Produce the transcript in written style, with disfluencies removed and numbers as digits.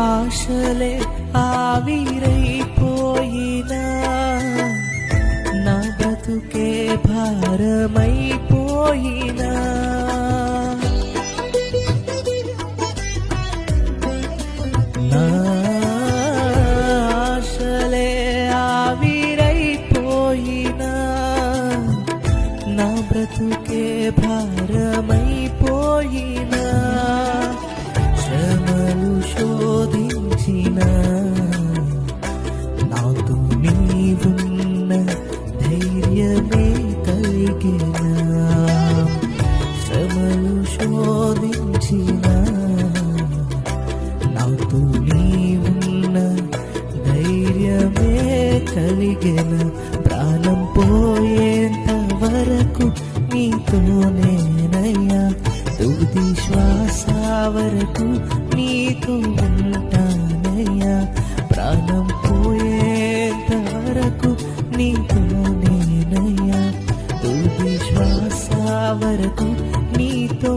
ఆశలే ఆవిరైపోయినా నా బ్రతుకే భారమైపోయినా నా ఆశలే ఆవిరైపోయినా నా బ్రతుకే భారమైపోయినా శ్రమలు శోధించిన నాతో నీవున్న ధైర్యమే కలిగిన శ్రమలు శోధించిన నాతో నీవున్న ధైర్యమే కలిగిన ప్రాణం పోయేంత వరకు నీతోనేనయ్యా తుది శ్వాస వరకు నీతో ఉంటానయ్యా ప్రాణం పోయేంత వరకు నీతోనేనయ్యా తుది శ్వాస వరకు నీతో